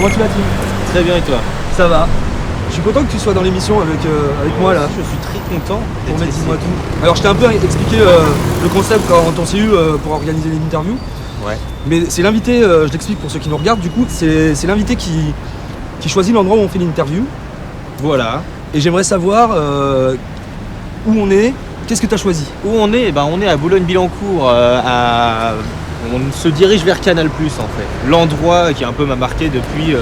Comment tu vas, Tim? Très bien, et toi? Ça va. Je suis content que tu sois dans l'émission avec moi là. Je suis très content Pour d'être mettre ici. Dis-moi tout. Alors je t'ai un peu expliqué le concept quand on s'est eu pour organiser l'interview. Ouais. Mais c'est l'invité, je l'explique pour ceux qui nous regardent, du coup, c'est l'invité qui choisit l'endroit où on fait l'interview. Voilà. Et j'aimerais savoir où on est, qu'est-ce que tu as choisi? Où on est? On est à Boulogne-Billancourt, on se dirige vers Canal+, en fait. L'endroit qui un peu m'a marqué depuis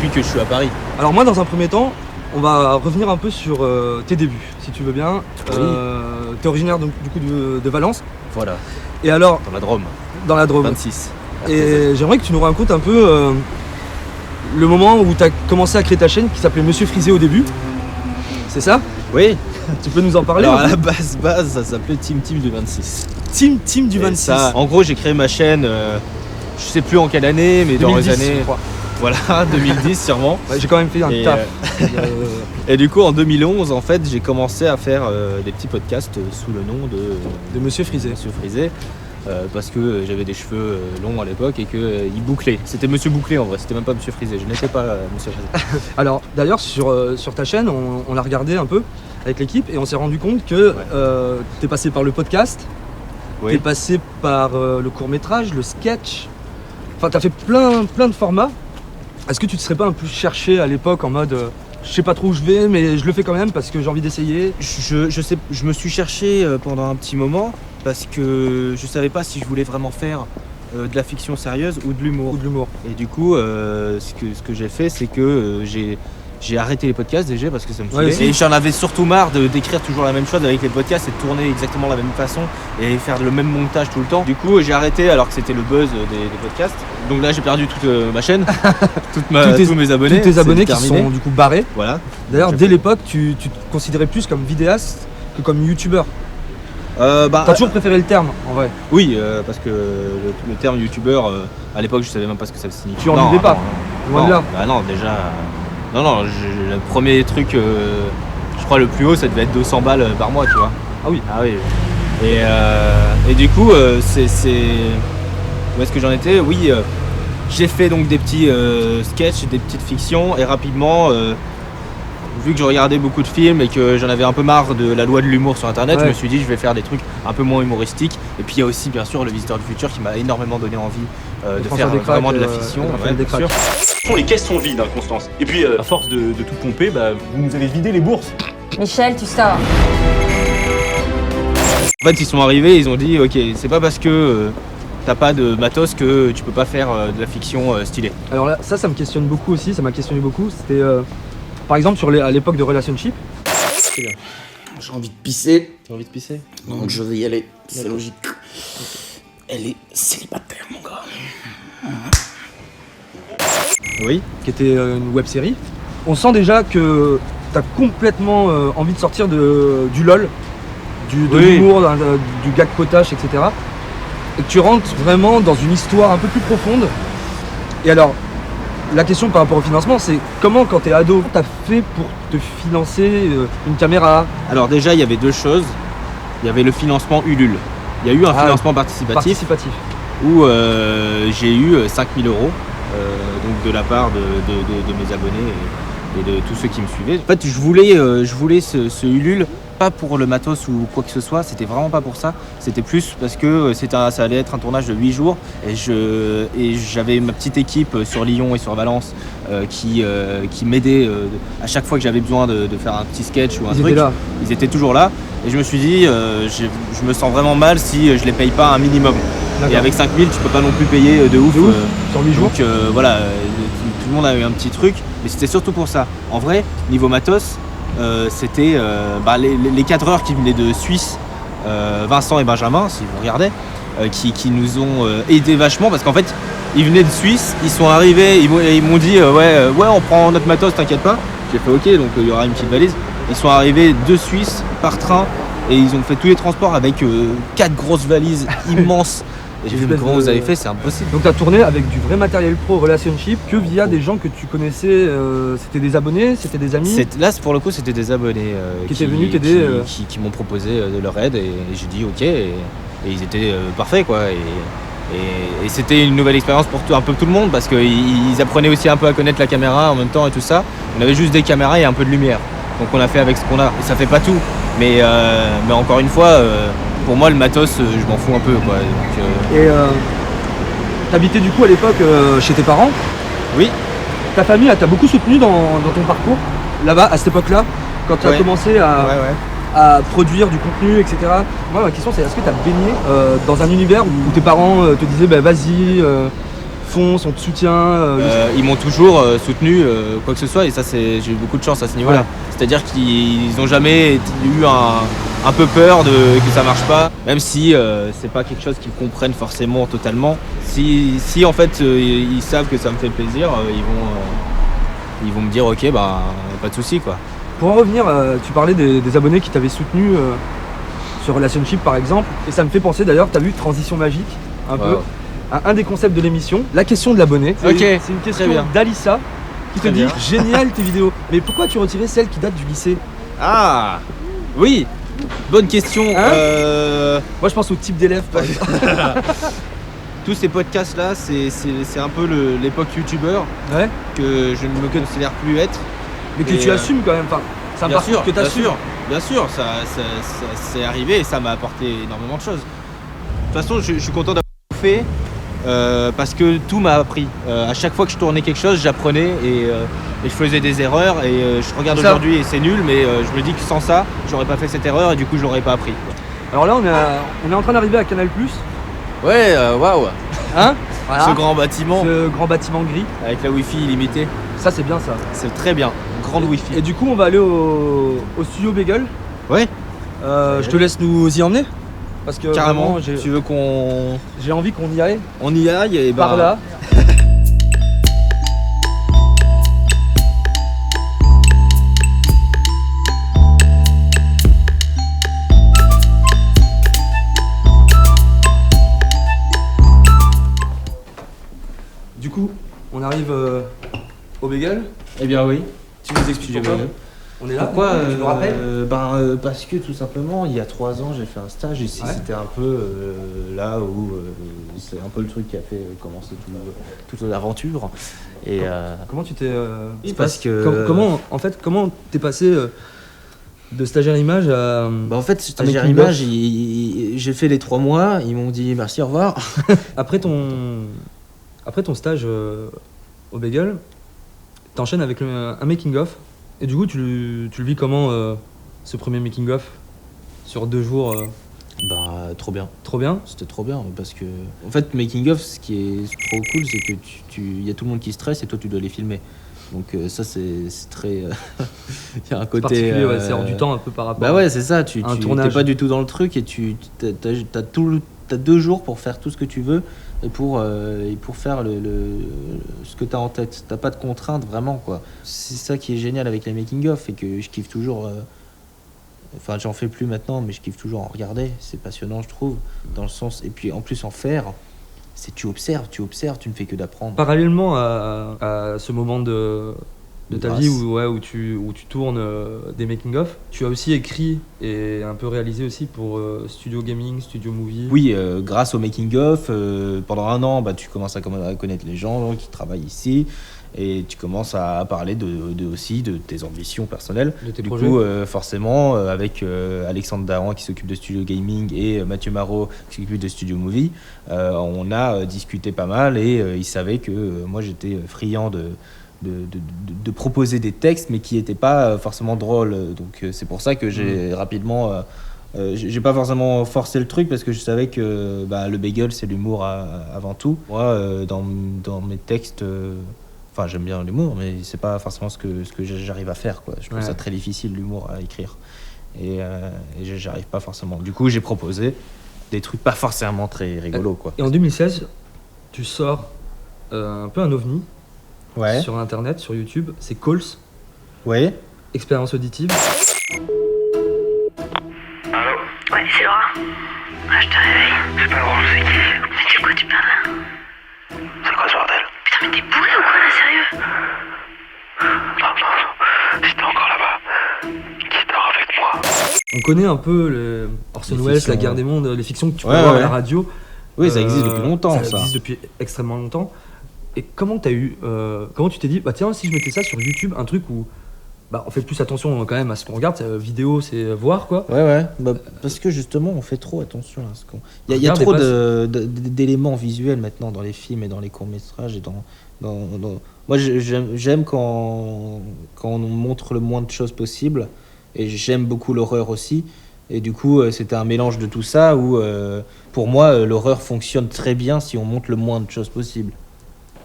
que je suis à Paris. Alors moi, dans un premier temps, on va revenir un peu sur tes débuts, si tu veux bien. Oui. T'es originaire donc, du coup de Valence. Voilà, Et alors, dans la Drôme, dans la Drôme. 26. Et j'aimerais que tu nous racontes un peu le moment où tu as commencé à créer ta chaîne qui s'appelait Monsieur Frisé au début. C'est ça? Oui. Tu peux nous en parler? Alors à la base, ça s'appelait Team du 26. Team du Et 26. ça, en gros, j'ai créé ma chaîne, je sais plus en quelle année, mais dans les 2010, années... je crois. Voilà, 2010 sûrement. Ouais, j'ai quand même fait un Et, taf. Et du coup, en 2011, en fait, j'ai commencé à faire des petits podcasts sous le nom De Monsieur Frisé. Monsieur Frisé, parce que j'avais des cheveux longs à l'époque et qu'il bouclait. C'était Monsieur Bouclé en vrai, c'était même pas Monsieur Frisé. Je n'étais pas Monsieur Frisé. Alors d'ailleurs sur ta chaîne, on l'a regardé un peu avec l'équipe et on s'est rendu compte que t'es passé par le podcast, t'es passé par le court-métrage, le sketch. Enfin t'as fait plein de formats. Est-ce que tu te serais pas un peu cherché à l'époque en mode je sais pas trop où je vais mais je le fais quand même parce que j'ai envie d'essayer? Je me suis cherché pendant un petit moment parce que je savais pas si je voulais vraiment faire de la fiction sérieuse ou de l'humour. Ou de l'humour. Et du coup, ce que j'ai fait, c'est que j'ai arrêté les podcasts déjà parce que ça me saoulait. Ouais, Et j'en avais surtout marre d'écrire toujours la même chose avec les podcasts et de tourner exactement de la même façon et faire le même montage tout le temps. Du coup, j'ai arrêté alors que c'était le buzz des podcasts. Donc là, j'ai perdu toute ma chaîne, tous mes abonnés. Tous tes abonnés qui terminé. sont du coup barrés. Voilà. D'ailleurs, Donc, dès l'époque, tu te considérais plus comme vidéaste que comme youtubeur. T'as T'as toujours préféré le terme, en vrai. Oui, parce que le terme youtubeur, à l'époque, je savais même pas ce que ça signifiait. Tu en vivais pas, loin de là. Bah non, déjà. Non, le premier truc, je crois le plus haut, ça devait être 200 balles par mois, tu vois. Ah oui. Ah oui. Et du coup, où est-ce que j'en étais? Oui, j'ai fait donc des petits sketchs, des petites fictions, et rapidement, vu que je regardais beaucoup de films et que j'en avais un peu marre de la loi de l'humour sur internet, Ouais. je me suis dit je vais faire des trucs un peu moins humoristiques. Et puis il y a aussi bien sûr le Visiteur du Futur qui m'a énormément donné envie de François faire Descraques, vraiment de la fiction. Raphaël bien Descraques. sûr. Les caisses sont vides, hein, Constance. Et puis, à force de tout pomper, vous nous avez vidé les bourses. Michel, tu sors. En fait ils sont arrivés, ils ont dit ok, c'est pas parce que t'as pas de matos que tu peux pas faire de la fiction stylée. Alors là, ça me questionne beaucoup aussi, ça m'a questionné beaucoup. C'était par exemple à l'époque de Relationship. J'ai envie de pisser, T'as envie de pisser? donc je vais y aller, c'est logique. Elle est célibataire, mon gars. Oui. Qui était une web série. On sent déjà que t'as complètement envie de sortir du LOL, de Oui. l'humour, du gag potache, etc. Et que tu rentres vraiment dans une histoire un peu plus profonde. Et alors, la question par rapport au financement, c'est comment quand t'es ado, t'as fait pour te financer une caméra Alors déjà il y avait deux choses. Il y avait le financement Ulule. Il y a eu un financement participatif. Où j'ai eu 5000 euros donc de la part de mes abonnés et de tous ceux qui me suivaient. En fait, je voulais ce Ulule, pas pour le matos ou quoi que ce soit, c'était vraiment pas pour ça. C'était plus parce que ça allait être un tournage de 8 jours et j'avais ma petite équipe sur Lyon et sur Valence qui m'aidait à chaque fois que j'avais besoin de faire un petit sketch ou un Ils truc. étaient là. Ils étaient toujours là et je me suis dit je me sens vraiment mal si je les paye pas un minimum. D'accord. Et avec 5000 tu peux pas non plus payer de ouf. Sur 8 jours. Donc voilà, tout le monde a eu un petit truc, mais c'était surtout pour ça. En vrai, niveau matos, c'était les cadreurs qui venaient de Suisse, Vincent et Benjamin, si vous regardez, qui nous ont aidés vachement parce qu'en fait, ils venaient de Suisse, ils sont arrivés, ils m'ont dit ouais, on prend notre matos, t'inquiète pas. J'ai fait ok, donc il y aura une petite valise. Ils sont arrivés de Suisse par train et ils ont fait tous les transports avec 4 grosses valises immenses. Et j'ai dit, mais comment vous avez fait? C'est impossible. Donc tu as tourné avec du vrai matériel pro Relationship que via des gens que tu connaissais, c'était des abonnés, c'était des amis. Là, pour le coup, c'était des abonnés Qui étaient venus t'aider, qui m'ont proposé de leur aide et j'ai dit ok et ils étaient parfaits quoi. Et c'était une nouvelle expérience pour un peu tout le monde parce qu'ils apprenaient aussi un peu à connaître la caméra en même temps et tout ça. On avait juste des caméras et un peu de lumière. Donc on a fait avec ce qu'on a. Et ça fait pas tout. Mais encore une fois, pour moi le matos, je m'en fous un peu, quoi. Donc, Et t'habitais du coup à l'époque chez tes parents. Oui. Ta famille t'a beaucoup soutenu dans ton parcours là-bas, à cette époque-là, quand tu as commencé à produire du contenu, etc. Moi, ma question c'est, est-ce que tu as baigné dans un univers où tes parents te disaient vas-y, fonce, on te soutient Ils m'ont toujours soutenu, quoi que ce soit, et ça, j'ai eu beaucoup de chance à ce niveau-là. Ouais. C'est-à-dire qu'ils n'ont jamais eu un peu peur que ça marche pas, même si c'est pas quelque chose qu'ils comprennent forcément totalement. Si en fait ils savent que ça me fait plaisir, ils vont me dire ok, bah pas de souci, quoi. Pour en revenir, tu parlais des abonnés qui t'avaient soutenu sur Relationship par exemple, et ça me fait penser d'ailleurs, tu as vu Transition Magique un peu, un des concepts de l'émission, la question de l'abonné. C'est une question d'Alissa qui te dit génial tes vidéos, mais pourquoi tu retirais celles qui datent du lycée? Ah oui, bonne question. Moi je pense au type d'élève par exemple. Tous ces podcasts là, c'est un peu l'époque youtubeur que je ne me considère plus être. Mais que tu assumes quand même, enfin, c'est un parcours que tu assumes. Bien sûr, ça c'est arrivé et ça m'a apporté énormément de choses. De toute façon, je suis content d'avoir fait parce que tout m'a appris. À chaque fois que je tournais quelque chose, j'apprenais et je faisais des erreurs et je regarde aujourd'hui et c'est nul, mais je me dis que sans ça, j'aurais pas fait cette erreur et du coup, je l'aurais pas appris. Alors là, on est en train d'arriver à Canal+. Ouais, waouh. Hein voilà. Ce grand bâtiment gris. Avec la Wi-Fi illimitée. Ça, c'est bien ça. C'est très bien. Grande Wi-Fi. Et du coup, on va aller au studio Bagel. Ouais. Je te laisse nous y emmener. Parce que carrément, tu veux qu'on... J'ai envie qu'on y aille. On y aille et par là. Du coup, on arrive au Bagel. Eh bien oui. Tu nous expliques pourquoi on est là. Pourquoi tu me rappelles parce que tout simplement, il y a 3 ans, j'ai fait un stage ici. C'était un peu là où c'est un peu le truc qui a fait commencer toute l'aventure. Et comment tu t'es parce que comment t'es passé de stagiaire image à en fait stagiaire image, j'ai fait les 3 mois. Ils m'ont dit merci, au revoir. Après ton stage au Bagel, t'enchaînes avec un making-of. Et du coup, tu le vis comment, ce premier making-of sur 2 jours trop bien. Trop bien. C'était trop bien parce que, en fait, making-of, ce qui est trop cool, c'est que y a tout le monde qui stresse et toi, tu dois les filmer. Donc ça, c'est très... Il y a un côté... particulier, c'est hors du temps un peu par rapport ouais, c'est ça. Tu t'es pas du tout dans le truc et t'as 2 jours pour faire tout ce que tu veux et pour faire ce que t'as en tête. T'as pas de contraintes vraiment, quoi. C'est ça qui est génial avec les making-of et que je kiffe toujours... Enfin, j'en fais plus maintenant, mais je kiffe toujours en regarder. C'est passionnant, je trouve, dans le sens... Et puis, en plus, en faire... Tu observes, tu ne fais que d'apprendre. Parallèlement à ce moment de ta vie où tu tournes des making-of, tu as aussi écrit et un peu réalisé aussi pour Studio Gaming, Studio Movie. Oui, grâce au making-of, pendant 1 an, tu commences à connaître les gens qui travaillent ici et tu commences à parler aussi de tes ambitions personnelles. De tes du projets. coup, forcément, avec Alexandre Daran qui s'occupe de Studio Gaming et Mathieu Marot qui s'occupe de Studio Movie, on a discuté pas mal et il savait que moi j'étais friand de proposer des textes mais qui n'étaient pas forcément drôles. Donc c'est pour ça que j'ai rapidement... j'ai pas forcément forcé le truc parce que je savais que le bagel c'est l'humour avant tout. Moi dans mes textes... Enfin, j'aime bien l'humour, mais c'est pas forcément ce que j'arrive à faire, quoi. Je trouve ça très difficile, l'humour, à écrire. Et j'arrive pas forcément. Du coup, j'ai proposé des trucs pas forcément très rigolos, quoi. Et en 2016, tu sors un peu un ovni sur Internet, sur YouTube. C'est Calls. Ouais. Expérience auditive. Allô? Ouais, c'est Laura. Ah, je te réveille. C'est pas drôle, c'est qui? Mais de quoi tu parles? C'est quoi ce bordel? Putain, mais t'es bourré ou quoi là, sérieux? Non, si t'es encore là-bas, qui dort avec moi? On connaît un peu Orson Welles, La Guerre des Mondes, les fictions que tu peux voir à la radio. Oui, ça existe depuis longtemps, ça. Ça existe depuis extrêmement longtemps. Et comment tu t'es dit, bah tiens, si je mettais ça sur YouTube, un truc où on fait plus attention quand même à ce qu'on regarde, vidéo, c'est voir quoi. Ouais, parce que justement, on fait trop attention à ce qu'on... Il y a trop d'éléments visuels maintenant dans les films et dans les courts-métrages et Moi, j'aime quand on montre le moins de choses possible, et j'aime beaucoup l'horreur aussi. Et du coup, c'était un mélange de tout ça où, pour moi, l'horreur fonctionne très bien si on montre le moins de choses possible.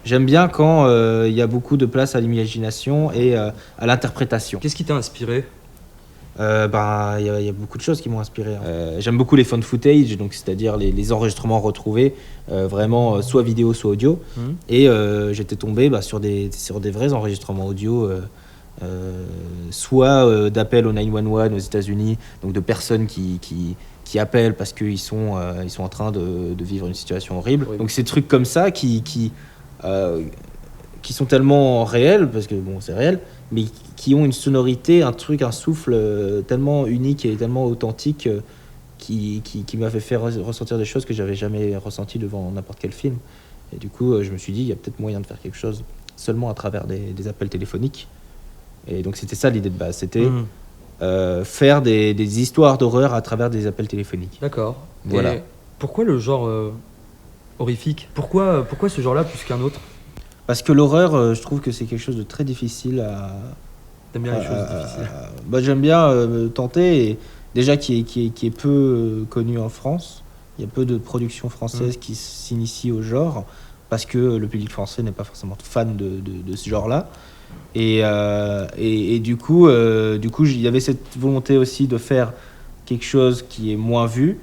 J'aime bien quand il y a beaucoup de place à l'imagination et à l'interprétation. Qu'est-ce qui t'a inspiré ? Il y a beaucoup de choses qui m'ont inspiré. J'aime beaucoup les found footage, donc c'est-à-dire les enregistrements retrouvés, vraiment soit vidéo, soit audio. Et j'étais tombé sur des vrais enregistrements audio, soit d'appels au 911 aux États-Unis, donc de personnes qui appellent parce qu'ils sont en train de vivre une situation horrible. Donc ces trucs comme ça qui sont tellement réels, parce que bon, c'est réel, mais qui ont une sonorité, un souffle tellement unique et tellement authentique qui m'a fait ressentir des choses que j'avais jamais ressenties devant n'importe quel film. Et du coup, je me suis dit, il y a peut-être moyen de faire quelque chose seulement à travers des appels téléphoniques. Et donc, c'était ça l'idée de base, c'était faire des histoires d'horreur à travers des appels téléphoniques. D'accord. Voilà. Et pourquoi le genre horrifique ? Pourquoi ce genre-là plus qu'un autre ? Parce que l'horreur, je trouve que c'est quelque chose de très difficile à... T'aimes bien les choses difficiles ? J'aime bien me tenter, et déjà qui est peu connu en France. Il y a peu de productions françaises qui s'initient au genre, parce que le public français n'est pas forcément fan de ce genre-là. Et du coup, il y avait cette volonté aussi de faire quelque chose qui est moins vu,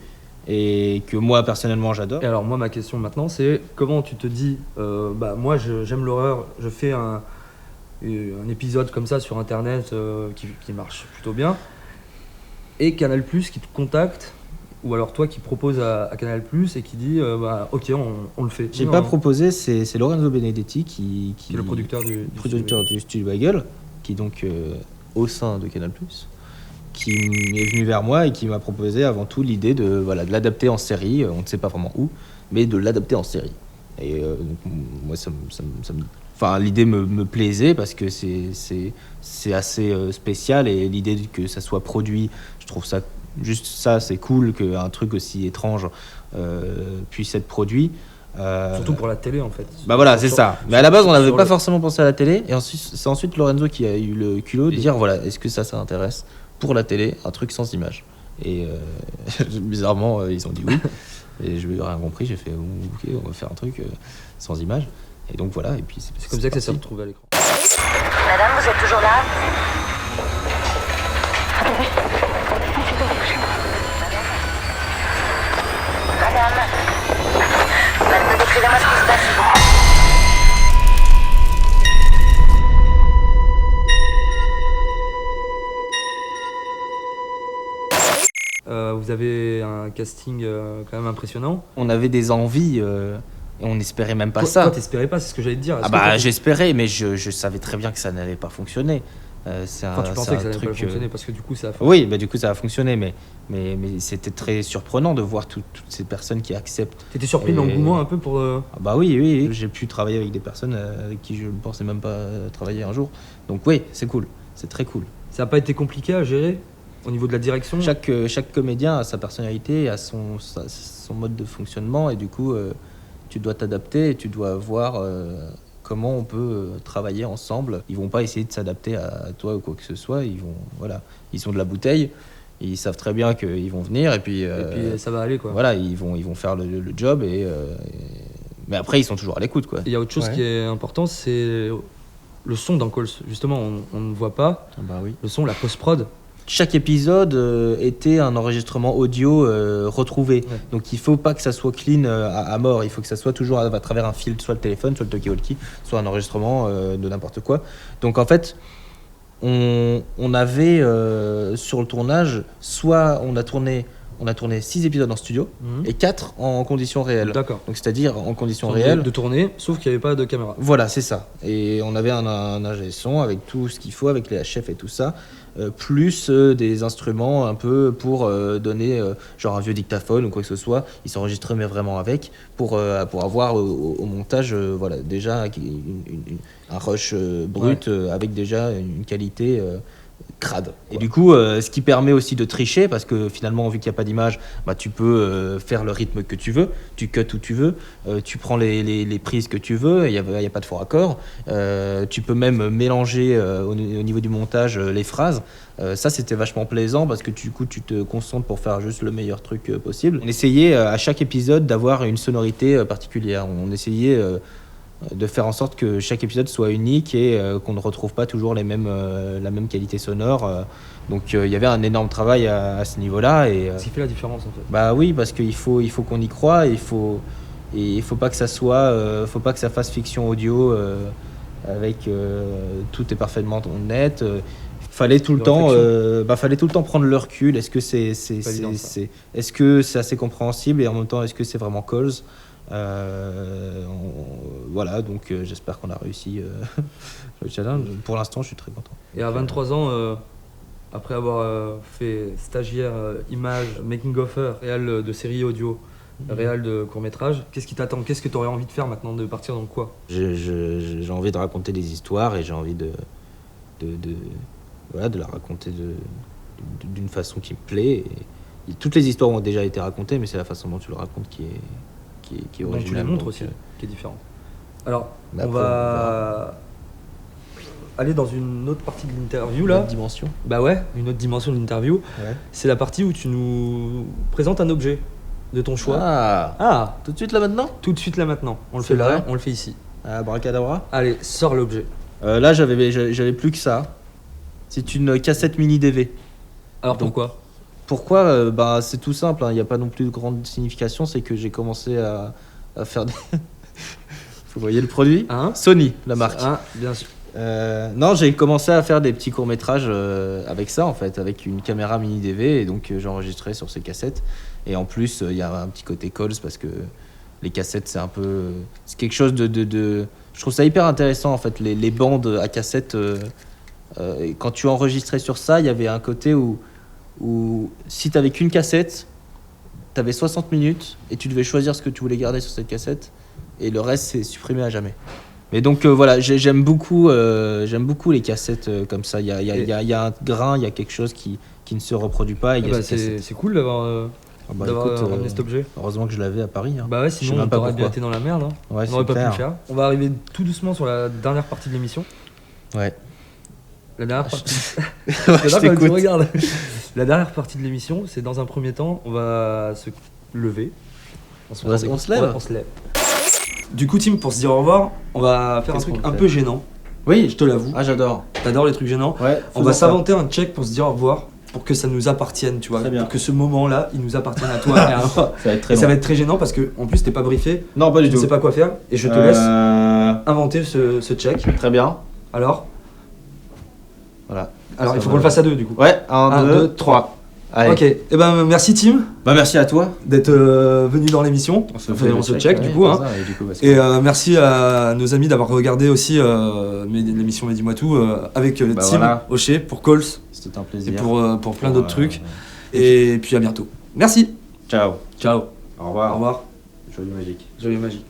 et que moi personnellement j'adore. Et alors moi ma question maintenant c'est comment tu te dis moi j'aime l'horreur, je fais un épisode comme ça sur internet qui marche plutôt bien, et Canal+ qui te contacte, ou alors toi qui propose à Canal+ et qui dit ok on le fait. J'ai pas proposé, c'est Lorenzo Benedetti qui est le producteur du Studio Bagel, qui est donc au sein de Canal+, qui est venu vers moi et qui m'a proposé avant tout l'idée de l'adapter en série, on ne sait pas vraiment où, mais de l'adapter en série. Et moi, l'idée me plaisait parce que c'est assez spécial, et l'idée que ça soit produit, je trouve ça, juste ça, c'est cool qu'un truc aussi étrange puisse être produit. Surtout pour la télé en fait. C'est ça. Mais à la base, on n'avait pas forcément pensé à la télé, et c'est ensuite Lorenzo qui a eu le culot de dire est-ce que ça intéresse pour la télé, un truc sans image. Et bizarrement, ils ont dit oui. Et je n'ai rien compris, j'ai fait ok, on va faire un truc sans image. Et donc voilà, et puis c'est comme ça que ça s'est retrouvé à l'écran. Madame, vous êtes toujours là ? Madame, décrivez-moi ce qui se passe, s'il vous plaît. Vous avez un casting quand même impressionnant. On avait des envies et on n'espérait même pas ça. Toi, t'espérais pas, c'est ce que j'allais te dire. J'espérais, mais je savais très bien que ça n'allait pas fonctionner. Tu pensais que ça n'allait pas fonctionner parce que du coup ça a fonctionné. Oui, du coup ça a fonctionné, mais c'était très surprenant de voir toutes ces personnes qui acceptent. T'étais surpris de l'engouement un peu pour... Oui, j'ai pu travailler avec des personnes avec qui je ne pensais même pas travailler un jour. Donc oui, c'est cool, c'est très cool. Ça n'a pas été compliqué à gérer au niveau de la direction ? Chaque comédien a sa personnalité, a son mode de fonctionnement, et du coup tu dois t'adapter et tu dois voir comment on peut travailler ensemble. Ils vont pas essayer de s'adapter à toi ou quoi que ce soit. Ils ont de la bouteille, ils savent très bien qu'ils vont venir, et puis ça va aller quoi. Voilà, ils vont faire le job, mais après ils sont toujours à l'écoute quoi. Il y a autre chose qui est important, c'est le son dans Calls. Justement, on ne voit pas. Le son, la post-prod. Chaque épisode était un enregistrement audio retrouvé. Ouais. Donc il ne faut pas que ça soit clean à mort. Il faut que ça soit toujours à travers un fil, soit le téléphone, soit le talkie-walkie, soit un enregistrement de n'importe quoi. Donc en fait, on avait sur le tournage, soit on a tourné 6 épisodes en studio et 4 en conditions réelles. D'accord. Donc c'est-à-dire en conditions réelles. De tourner, sauf qu'il n'y avait pas de caméra. Voilà, c'est ça. Et on avait un ingé son avec tout ce qu'il faut, avec les HF et tout ça. plus des instruments un peu pour donner genre un vieux dictaphone ou quoi que ce soit. Ils s'enregistraient mais vraiment avec pour avoir au montage voilà, déjà un rush brut avec déjà une qualité crade. Et du coup, ce qui permet aussi de tricher, parce que finalement, vu qu'il n'y a pas d'image, bah, tu peux faire le rythme que tu veux, tu cuts où tu veux, tu prends les prises que tu veux, il n'y a pas de faux raccords. Tu peux même mélanger au niveau du montage les phrases. Ça, c'était vachement plaisant parce que du coup, tu te concentres pour faire juste le meilleur truc possible. On essayait à chaque épisode d'avoir une sonorité particulière. On essayait de faire en sorte que chaque épisode soit unique et qu'on ne retrouve pas toujours la même qualité sonore. Donc il y avait un énorme travail à ce niveau-là. Ce qui fait la différence en fait. Bah oui, parce qu'il faut qu'on y croie, et il faut pas que ça soit, faut pas que ça fasse fiction audio avec tout est parfaitement net. Fallait tout le temps prendre le recul. Est-ce que est-ce que c'est assez compréhensible et en même temps est-ce que c'est vraiment Coles? Voilà, donc j'espère qu'on a réussi le challenge. Pour l'instant, je suis très content. Et à 23 ans, après avoir fait stagiaire image, making-offer, réal de série audio, réal de court-métrage, qu'est-ce qui t'attend? Qu'est-ce que tu aurais envie de faire maintenant, de partir dans quoi? J'ai envie de raconter des histoires et j'ai envie de la raconter d'une façon qui me plaît. Et toutes les histoires ont déjà été racontées, mais c'est la façon dont tu le racontes qui est original. Donc tu les montres aussi, qui est différente. Alors, on va aller dans une autre partie de l'interview là. Une autre dimension. Bah ouais, une autre dimension de l'interview. Ouais. C'est la partie où tu nous présentes un objet de ton choix. Ah, tout de suite là maintenant? Tout de suite là maintenant. On le fait là, on le fait ici. Abracadabra. Allez, sors l'objet. Là, j'avais plus que ça. C'est une cassette mini DV. Alors pourquoi? Pourquoi? Bah, c'est tout simple, il n'y a pas non plus de grande signification, c'est que j'ai commencé à faire des... Vous voyez le produit? Sony, la marque. Bien sûr. Non, j'ai commencé à faire des petits courts-métrages avec ça, en fait, avec une caméra mini DV, et donc j'enregistrais sur ces cassettes. Et en plus, il y a un petit côté Coles, parce que les cassettes, c'est un peu... C'est quelque chose de... Je trouve ça hyper intéressant, en fait, les bandes à cassettes. Quand tu enregistrais sur ça, il y avait un côté où si tu n'avais qu'une cassette, tu avais 60 minutes et tu devais choisir ce que tu voulais garder sur cette cassette et le reste c'est supprimé à jamais. Mais donc voilà, j'aime beaucoup les cassettes comme ça. Il y a un grain, il y a quelque chose qui ne se reproduit pas. C'est cool d'avoir ramené cet objet. Heureusement que je l'avais à Paris. Bah ouais, sinon on aurait bien été dans la merde. Ouais, on n'aurait pas pu le faire. On va arriver tout doucement sur la dernière partie de l'émission. Ouais. La dernière partie. Je regarde. La dernière partie de l'émission, c'est dans un premier temps, on va se lever. On se lève. On se lève. Du coup, Tim, pour se dire au revoir, on va faire un truc un peu gênant. Oui, je te l'avoue. Ah, j'adore. T'adores les trucs gênants. Ouais. On va s'inventer un check pour se dire au revoir, pour que ça nous appartienne, tu vois. Pour que ce moment-là, il nous appartienne à toi et à moi. Ça va être très gênant parce que en plus t'es pas briefé. Non, pas du tout. Tu sais pas quoi faire et je te laisse inventer ce check. Très bien. Alors. Voilà. Alors il faut qu'on le fasse à deux du coup. Ouais, 1, 2, 3. Allez. Ok, et ben merci Tim. Bah merci à toi d'être venu dans l'émission. On se check du coup. Hein. Et merci à nos amis d'avoir regardé aussi l'émission Mais dis-moi tout avec Tim Hocher pour Coles. C'était un plaisir. Et pour plein d'autres trucs. Et puis à bientôt. Merci. Ciao. Ciao. Au revoir. Au revoir. Joyeux magique. Joyeux magique.